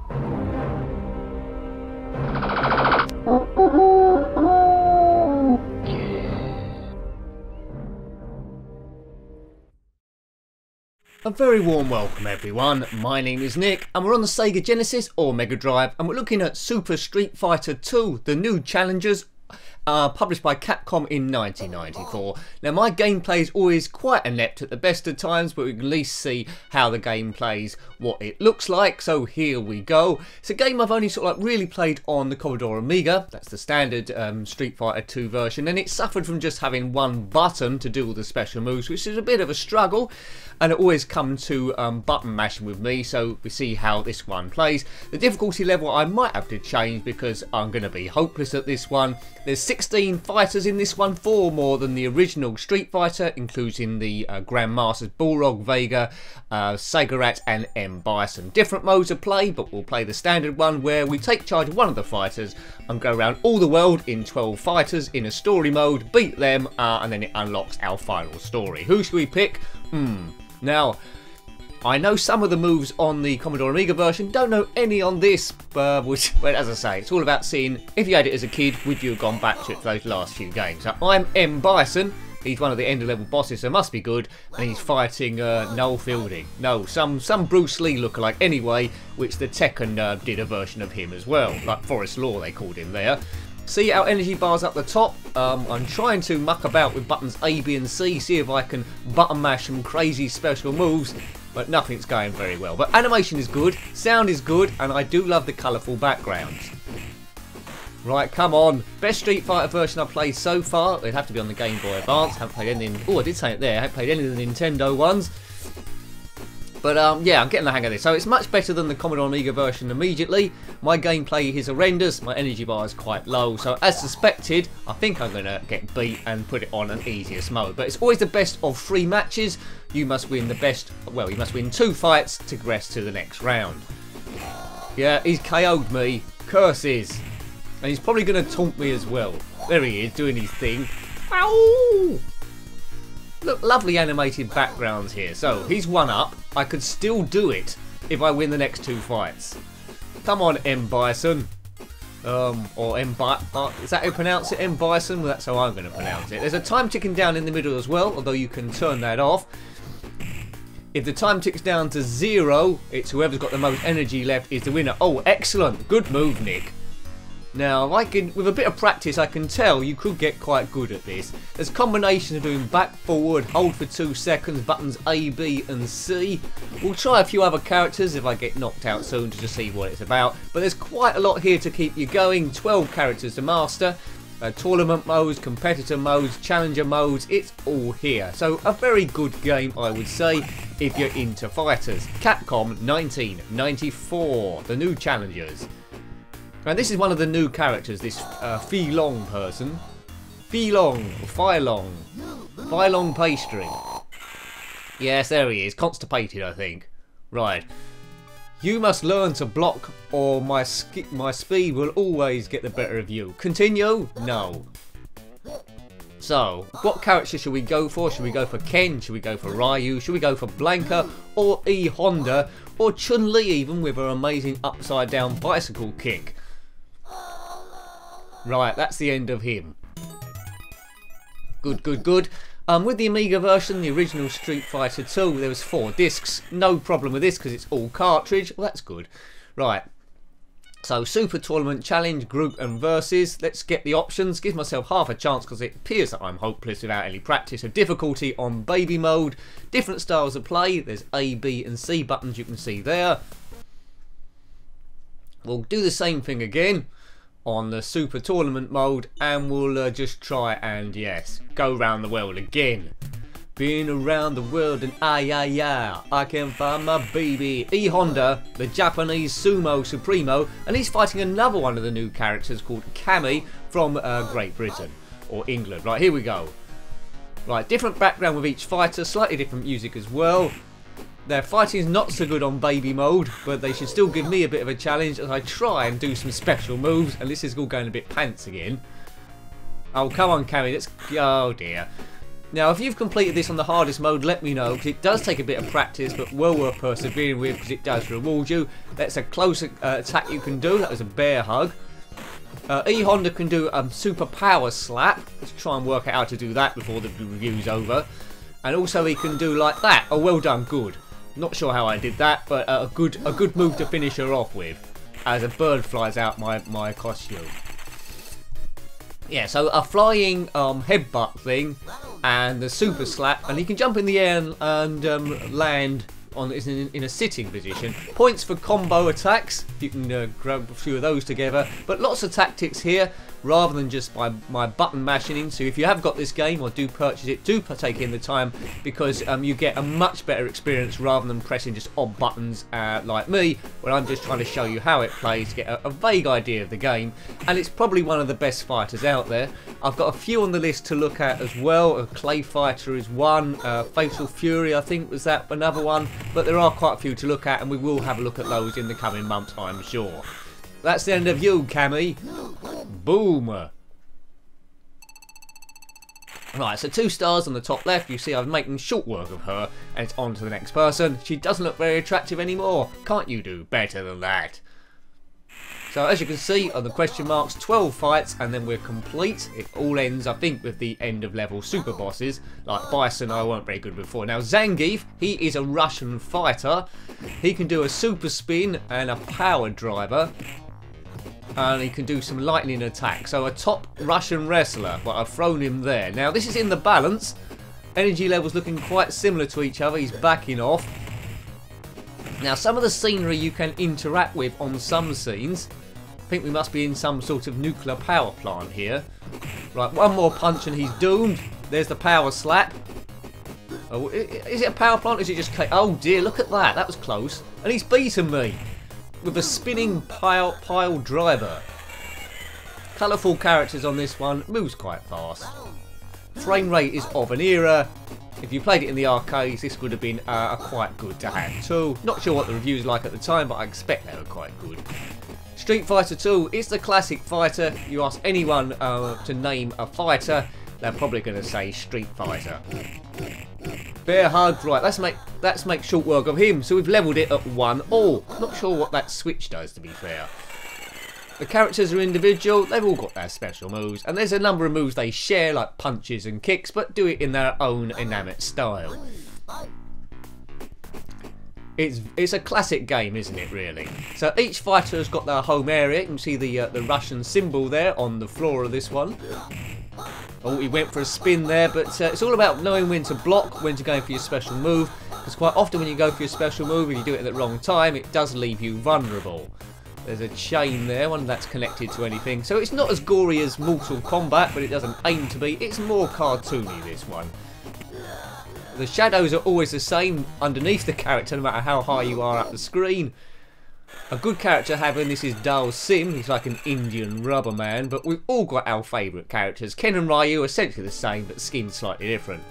A very warm welcome everyone, my name is Nick and we're on the Sega Genesis or Mega Drive and we're looking at Super Street Fighter 2, the new challengers, published by Capcom in 1994. Now my gameplay is always quite inept at the best of times, but we can at least see how the game plays, what it looks like, so here we go. It's a game I've only sort of like really played on the Commodore Amiga, that's the standard Street Fighter 2 version, and it suffered from just having one button to do all the special moves, which is a bit of a struggle. And it always comes to button mashing with me, so we see how this one plays. The difficulty level I might have to change because I'm going to be hopeless at this one. There's 16 fighters in this one, 4 more than the original Street Fighter, including the Grandmasters Bullrog, Vega, SEGA and M. Bison. Different modes of play, but we'll play the standard one where we take charge of one of the fighters and go around all the world in 12 fighters in a story mode, beat them, and then it unlocks our final story. Who should we pick? Now, I know some of the moves on the Commodore Amiga version, don't know any on this, but as I say, it's all about seeing if you had it as a kid, would you have gone back to it for those last few games. So I'm M. Bison, he's one of the end of level bosses, so must be good, and he's fighting Noel Fielding. No, some Bruce Lee lookalike anyway, which the Tekken did a version of him as well, like Forrest Law they called him there. See our energy bars up the top. I'm trying to muck about with buttons A, B and C, see if I can button mash some crazy special moves, but nothing's going very well. But animation is good, sound is good, and I do love the colourful backgrounds. Right, come on. Best Street Fighter version I've played so far. It'd have to be on the Game Boy Advance. Haven't played any. Oh, I did say it there. I haven't played any of the Nintendo ones. But yeah, I'm getting the hang of this. So it's much better than the Commodore Amiga version immediately. My gameplay is horrendous. My energy bar is quite low. So as suspected, I think I'm going to get beat and put it on an easiest mode. But it's always the best of 3 matches. You must win the best, well, you must win 2 fights to progress to the next round. Yeah, he's KO'd me. Curses. And he's probably going to taunt me as well. There he is, doing his thing. Ow! Look, lovely animated backgrounds here. So, he's 1 up. I could still do it if I win the next 2 fights. Come on, M. Bison. Or M. Is that how you pronounce it? M. Bison? Well, that's how I'm going to pronounce it. There's a time ticking down in the middle as well, although you can turn that off. If the time ticks down to 0, it's whoever's got the most energy left is the winner. Oh, excellent. Good move, Nick. Now, with a bit of practice, I can tell you could get quite good at this. There's a combination of doing back, forward, hold for 2 seconds, buttons A, B and C. We'll try a few other characters if I get knocked out soon to just see what it's about. But there's quite a lot here to keep you going. 12 characters to master. Tournament modes, competitor modes, challenger modes, it's all here. So a very good game, I would say, if you're into fighters. Capcom 1994, the new challengers. Now this is one of the new characters, this Fei Long person. Fei Long, or Fei Long. Fei Long pastry. Yes, there he is, constipated I think. Right. You must learn to block or my speed will always get the better of you. Continue? No. So, what character should we go for? Should we go for Ken? Should we go for Ryu? Should we go for Blanca? Or E. Honda? Or Chun-Li even with her amazing upside down bicycle kick? Right, that's the end of him. Good, good, good. With the Amiga version, the original Street Fighter 2, there was 4 discs. No problem with this because it's all cartridge. Well, that's good. Right. So, Super Tournament Challenge, Group and Versus. Let's get the options. Give myself half a chance because it appears that I'm hopeless without any practice. So, difficulty on baby mode. Different styles of play. There's A, B and C buttons you can see there. We'll do the same thing again on the Super Tournament mode and we'll just try and, yes, go round the world again. Been around the world and I can find my baby. E. Honda, the Japanese sumo supremo, and he's fighting another one of the new characters called Cammy from Great Britain or England. Right, here we go. Right, different background with each fighter, slightly different music as well. Their fighting is not so good on baby mode, but they should still give me a bit of a challenge as I try and do some special moves, and this is all going a bit pants again. Oh, come on, Cammy, let's... Oh, dear. Now, if you've completed this on the hardest mode, let me know, because it does take a bit of practice, but well worth persevering with, because it does reward you. That's a close attack you can do. That was a bear hug. E-Honda can do a super power slap. Let's try and work out how to do that before the review's over. And also he can do like that. Oh, well done, good. Not sure how I did that, but a good move to finish her off with, as a bird flies out my costume. Yeah, so a flying headbutt thing and the super slap, and he can jump in the air and land in a sitting position. Points for combo attacks, if you can grab a few of those together. But lots of tactics here, rather than just by my button mashing in. So if you have got this game or do purchase it, do take in the time, because you get a much better experience rather than pressing just odd buttons like me, when I'm just trying to show you how it plays, to get a vague idea of the game. And it's probably one of the best fighters out there. I've got a few on the list to look at as well. A Clay Fighter is one, Fatal Fury I think was that another one, but there are quite a few to look at, and we will have a look at those in the coming months, I'm sure. That's the end of you, Cammy. Boom. Right, so 2 stars on the top left. You see I'm making short work of her, and it's on to the next person. She doesn't look very attractive anymore. Can't you do better than that? So as you can see on the question marks, 12 fights and then we're complete. It all ends, I think, with the end of level super bosses. Like Bison, I weren't very good before. Now Zangief, he is a Russian fighter. He can do a super spin and a power driver. And he can do some lightning attack. So a top Russian wrestler, but I've thrown him there. Now this is in the balance. Energy levels looking quite similar to each other. He's backing off. Now some of the scenery you can interact with on some scenes. I think we must be in some sort of nuclear power plant here. Right, one more punch and he's doomed. There's the power slap. Oh, is it a power plant or is it just... Oh dear, look at that. That was close. And he's beaten me with a spinning pile driver. Colourful characters on this one. Moves quite fast. Frame rate is of an era. If you played it in the arcades, this would have been quite good to have too. Not sure what the reviews like at the time, but I expect they were quite good. Street Fighter 2, it's the classic fighter. You ask anyone to name a fighter, they're probably going to say Street Fighter. Bear hug, right, let's make short work of him. So we've levelled it at 1-all. Not sure what that switch does, to be fair. The characters are individual, they've all got their special moves, and there's a number of moves they share, like punches and kicks, but do it in their own inanimate style. It's a classic game, isn't it, really? So each fighter has got their home area. You can see the Russian symbol there on the floor of this one. Oh, he went for a spin there, but it's all about knowing when to block, when to go for your special move, because quite often when you go for your special move and you do it at the wrong time, it does leave you vulnerable. There's a chain there, one that's connected to anything. So it's not as gory as Mortal Kombat, but it doesn't aim to be. It's more cartoony, this one. The shadows are always the same underneath the character, no matter how high you are up the screen. A good character having this is Dal Sim. He's like an Indian rubber man, but we've all got our favourite characters. Ken and Ryu are essentially the same, but skin slightly different.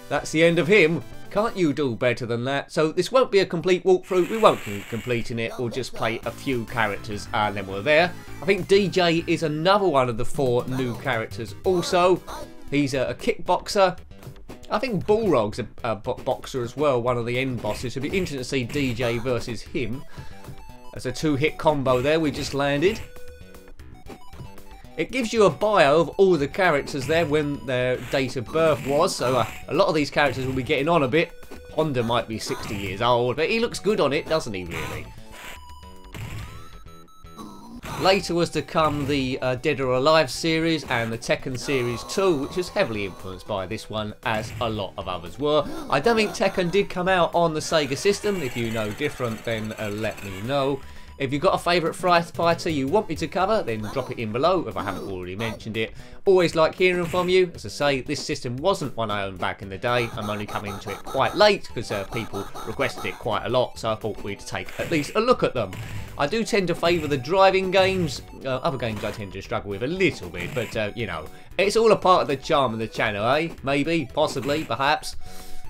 That's the end of him. Can't you do better than that? So this won't be a complete walkthrough. We won't be completing it. We'll just play a few characters and then we're there. I think DJ is another one of the 4 new characters also. He's a kickboxer. I think Bullrog's a boxer as well, one of the end bosses. It'll be interesting to see DJ versus him. That's a 2-hit combo there we just landed. It gives you a bio of all the characters there, when their date of birth was. So a lot of these characters will be getting on a bit. Honda might be 60 years old, but he looks good on it, doesn't he, really? Later was to come the Dead or Alive series and the Tekken series 2, which was heavily influenced by this one, as a lot of others were. I don't think Tekken did come out on the Sega system. If you know different, then let me know. If you've got a favourite fighter you want me to cover, then drop it in below if I haven't already mentioned it. Always like hearing from you. As I say, this system wasn't one I owned back in the day. I'm only coming to it quite late because people requested it quite a lot, so I thought we'd take at least a look at them. I do tend to favour the driving games. Other games I tend to struggle with a little bit, but you know, it's all a part of the charm of the channel, eh? Maybe, possibly, perhaps.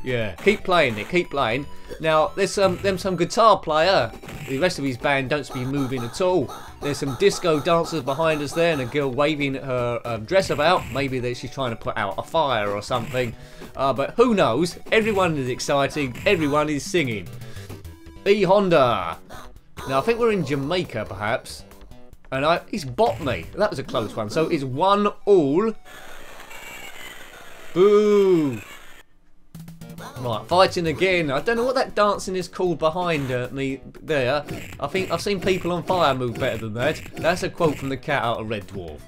Yeah, keep playing, Nick, keep playing. Now, there's some guitar player. The rest of his band don't be moving at all. There's some disco dancers behind us there and a girl waving her dress about. Maybe she's trying to put out a fire or something. But who knows? Everyone is exciting. Everyone is singing. E Honda. Now, I think we're in Jamaica, perhaps. And he's bought me. That was a close one. So it's 1-all. Boo. Right, fighting again. I don't know what that dancing is called behind me there. I think I've seen people on fire move better than that. That's a quote from the cat out of Red Dwarf.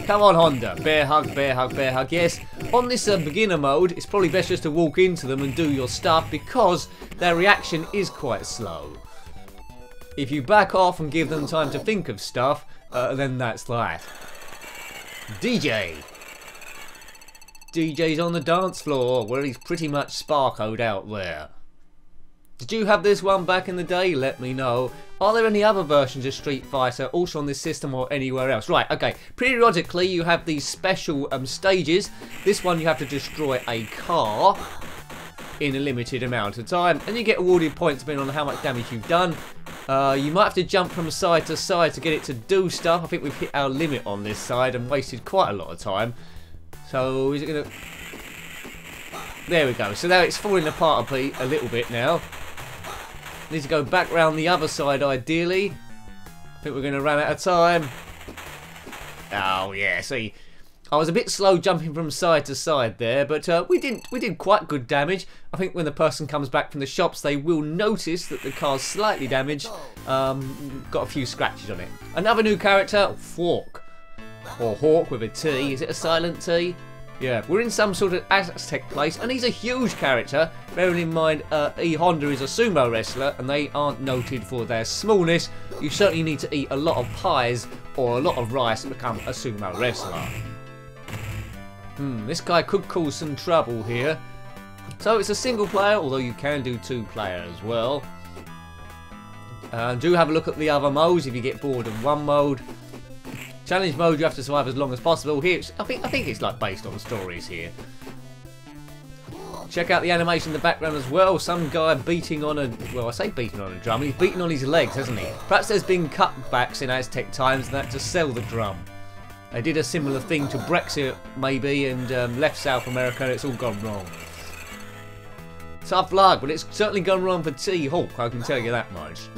Come on, Honda. Bear hug, bear hug, bear hug. Yes, on this beginner mode, it's probably best just to walk into them and do your stuff because their reaction is quite slow. If you back off and give them time to think of stuff, then that's that. DJ. DJ's on the dance floor, where he's pretty much sparkoed out there. Did you have this one back in the day? Let me know. Are there any other versions of Street Fighter also on this system or anywhere else? Right, okay. Periodically, you have these special stages. This one, you have to destroy a car in a limited amount of time, and you get awarded points depending on how much damage you've done. You might have to jump from side to side to get it to do stuff. I think we've hit our limit on this side and wasted quite a lot of time. So, is it going to... There we go. So now it's falling apart a little bit now. Need to go back round the other side, ideally. I think we're going to run out of time. Oh, yeah. See, I was a bit slow jumping from side to side there, but we did quite good damage. I think when the person comes back from the shops, they will notice that the car's slightly damaged. Got a few scratches on it. Another new character, Fork. Or Hawk with a T. Is it a silent T? Yeah, we're in some sort of Aztec place, and he's a huge character. Bearing in mind, E Honda is a sumo wrestler, and they aren't noted for their smallness. You certainly need to eat a lot of pies or a lot of rice to become a sumo wrestler. This guy could cause some trouble here. So it's a single player, although you can do 2-player as well. Do have a look at the other modes if you get bored of one mode. Challenge mode, you have to survive as long as possible. Here, I think it's like based on stories here. Check out the animation in the background as well. Some guy beating on a... Well, I say beating on a drum. He's beating on his legs, hasn't he? Perhaps there's been cutbacks in Aztec times and that to sell the drum. They did a similar thing to Brexit, maybe, and left South America, and it's all gone wrong. Tough luck, but it's certainly gone wrong for T-Hawk, I can tell you that much.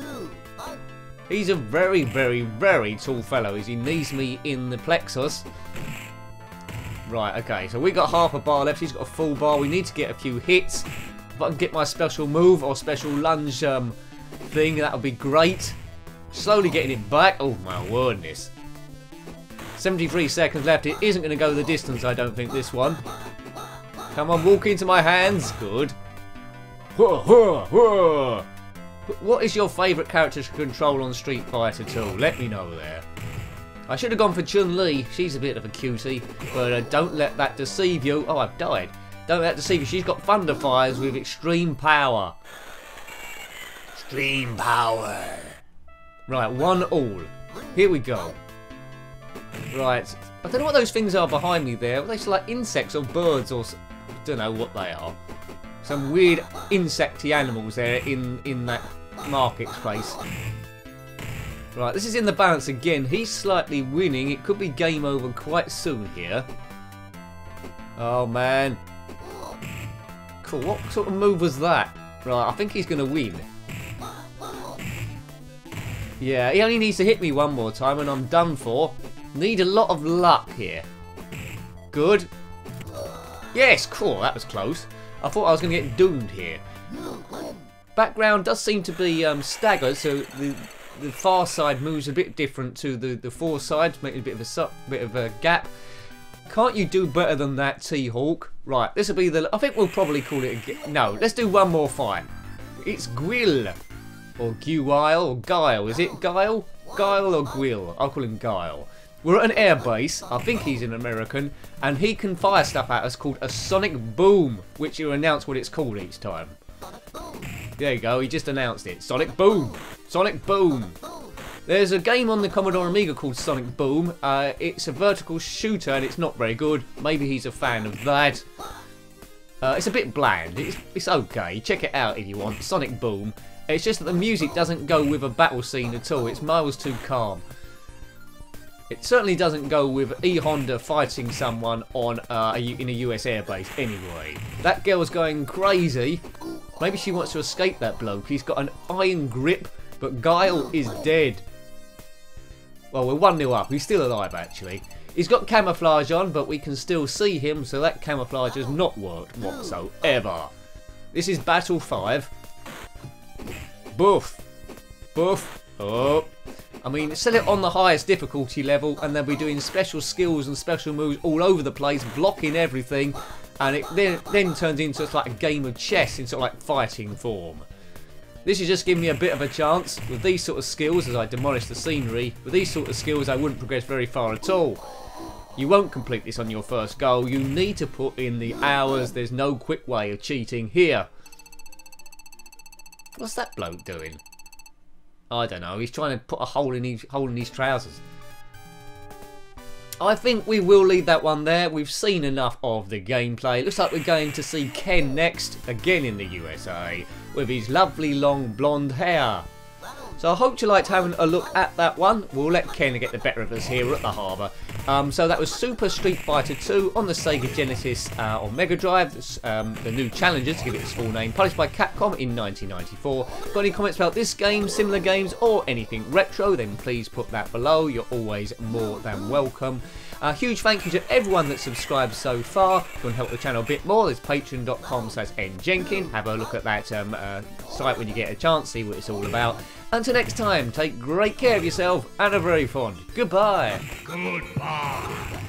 He's a very, very, very tall fellow. He knees me in the plexus. Right, okay, so we got half a bar left. He's got a full bar. We need to get a few hits. If I can get my special move or special lunge thing, that would be great. Slowly getting it back. Oh, my wordness. 73 seconds left. It isn't going to go the distance, I don't think, this one. Come on, walk into my hands. Good. What is your favourite character to control on Street Fighter 2? Let me know there. I should have gone for Chun-Li. She's a bit of a cutie, but don't let that deceive you. Oh, I've died. Don't let that deceive you. She's got thunder fires with extreme power. Extreme power. Right, 1-all. Here we go. Right. I don't know what those things are behind me there. Are they like insects or birds or... I don't know what they are. Some weird insecty animals there in that marketplace. Right, this is in the balance again. He's slightly winning. It could be game over quite soon here. Oh, man. Cool. What sort of move was that? Right, I think he's going to win. Yeah, he only needs to hit me one more time and I'm done for. Need a lot of luck here. Good. Yes, cool. That was close. I thought I was going to get doomed here. Background does seem to be staggered, so the far side moves a bit different to the fore side, making a bit of a gap. Can't you do better than that, T-Hawk? Right, this will be the... I think we'll probably call it a... No, let's do one more fight. It's Gwil. Or Guile, or Guile. Is it Guile? Guile or Gwil? I'll call him Guile. We're at an air base, I think he's an American, and he can fire stuff at us called a sonic boom, which you announce what it's called each time. There you go, he just announced it. Sonic boom! Sonic boom! There's a game on the Commodore Amiga called Sonic Boom. It's a vertical shooter and it's not very good. Maybe he's a fan of that. It's a bit bland. It's okay. Check it out if you want. Sonic Boom. It's just that the music doesn't go with a battle scene at all. It's miles too calm. It certainly doesn't go with E Honda fighting someone on in a US airbase anyway. That girl's going crazy. Maybe she wants to escape that bloke. He's got an iron grip, but Guile is dead. Well, we're 1-0 up. He's still alive, actually. He's got camouflage on, but we can still see him, so that camouflage has not worked whatsoever. This is Battle 5. Boof. Boof. Oh. I mean, set it on the highest difficulty level, and they'll be doing special skills and special moves all over the place, blocking everything, and it then turns into like a game of chess in sort of like fighting form. This is just giving me a bit of a chance. With these sort of skills, as I demolish the scenery, with these sort of skills I wouldn't progress very far at all. You won't complete this on your first go. You need to put in the hours. There's no quick way of cheating here. What's that bloke doing? I don't know. He's trying to put a hole in his trousers. I think we will leave that one there. We've seen enough of the gameplay. Looks like we're going to see Ken next, again in the USA, with his lovely long blonde hair. So I hope you liked having a look at that one. We'll let Ken get the better of us here at the harbour. So that was Super Street Fighter 2 on the Sega Genesis on Mega Drive. The new Challengers, to give it its full name, published by Capcom in 1994. Got any comments about this game, similar games, or anything retro, then please put that below. You're always more than welcome. A huge thank you to everyone that's subscribed so far. If you want to help the channel a bit more, there's patreon.com/njenkin. Have a look at that site when you get a chance, see what it's all about. Until next time, take great care of yourself and a very fond goodbye. Goodbye.